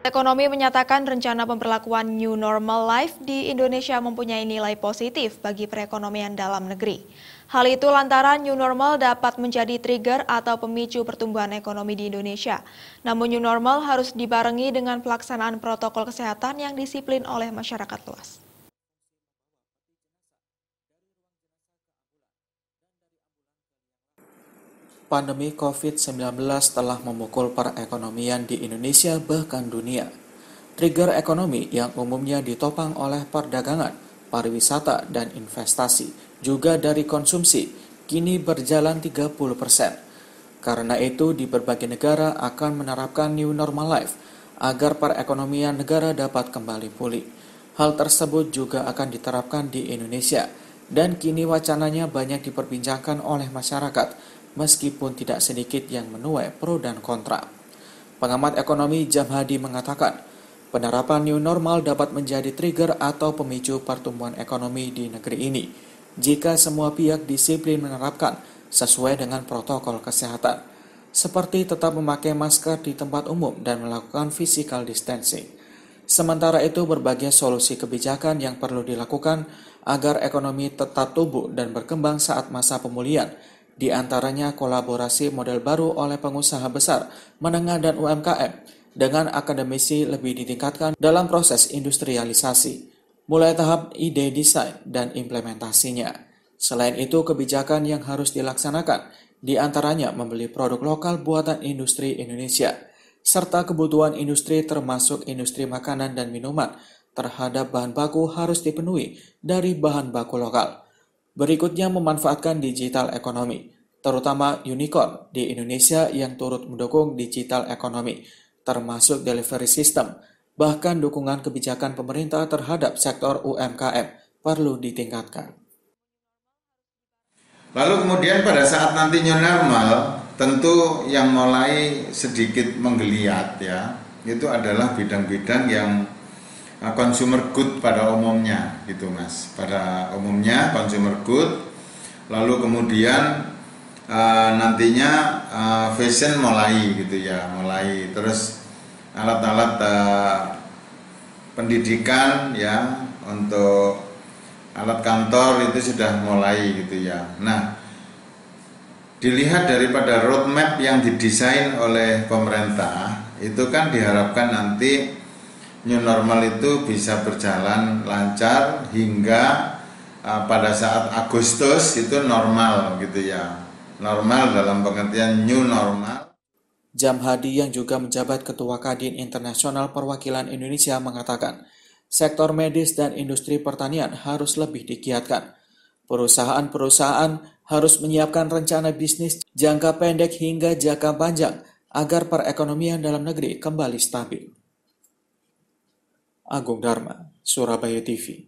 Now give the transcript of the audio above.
Ekonomi menyatakan rencana pemberlakuan New Normal Life di Indonesia mempunyai nilai positif bagi perekonomian dalam negeri. Hal itu lantaran New Normal dapat menjadi trigger atau pemicu pertumbuhan ekonomi di Indonesia. Namun New Normal harus dibarengi dengan pelaksanaan protokol kesehatan yang disiplin oleh masyarakat luas. Pandemi COVID-19 telah memukul perekonomian di Indonesia bahkan dunia. Trigger ekonomi yang umumnya ditopang oleh perdagangan, pariwisata, dan investasi, juga dari konsumsi, kini berjalan 30%. Karena itu, di berbagai negara akan menerapkan New Normal Life agar perekonomian negara dapat kembali pulih. Hal tersebut juga akan diterapkan di Indonesia, dan kini wacananya banyak diperbincangkan oleh masyarakat, meskipun tidak sedikit yang menuai pro dan kontra. Pengamat ekonomi Jamhadi mengatakan, penerapan new normal dapat menjadi trigger atau pemicu pertumbuhan ekonomi di negeri ini jika semua pihak disiplin menerapkan sesuai dengan protokol kesehatan, seperti tetap memakai masker di tempat umum dan melakukan physical distancing. Sementara itu, berbagai solusi kebijakan yang perlu dilakukan agar ekonomi tetap tumbuh dan berkembang saat masa pemulihan, di antaranya kolaborasi model baru oleh pengusaha besar, menengah, dan UMKM dengan akademisi lebih ditingkatkan dalam proses industrialisasi, mulai tahap ide desain dan implementasinya. Selain itu, kebijakan yang harus dilaksanakan di antaranya membeli produk lokal buatan industri Indonesia, serta kebutuhan industri termasuk industri makanan dan minuman terhadap bahan baku harus dipenuhi dari bahan baku lokal. Berikutnya, memanfaatkan digital ekonomi, terutama unicorn di Indonesia yang turut mendukung digital ekonomi, termasuk delivery system. Bahkan dukungan kebijakan pemerintah terhadap sektor UMKM perlu ditingkatkan. Lalu kemudian pada saat nanti new normal, tentu yang mulai sedikit menggeliat ya, itu adalah bidang-bidang yang consumer good pada umumnya gitu Mas. Pada umumnya consumer good, lalu kemudian nantinya fashion mulai gitu ya, mulai terus alat-alat pendidikan ya, untuk alat kantor itu sudah mulai gitu ya. Nah, dilihat daripada roadmap yang didesain oleh pemerintah, itu kan diharapkan nanti new normal itu bisa berjalan lancar hingga pada saat Agustus itu normal gitu ya. Normal dalam pengertian new normal. Jamhadi yang juga menjabat Ketua Kadin Internasional Perwakilan Indonesia mengatakan, sektor medis dan industri pertanian harus lebih digiatkan. Perusahaan-perusahaan harus menyiapkan rencana bisnis jangka pendek hingga jangka panjang agar perekonomian dalam negeri kembali stabil. Agung Dharma, Surabaya TV.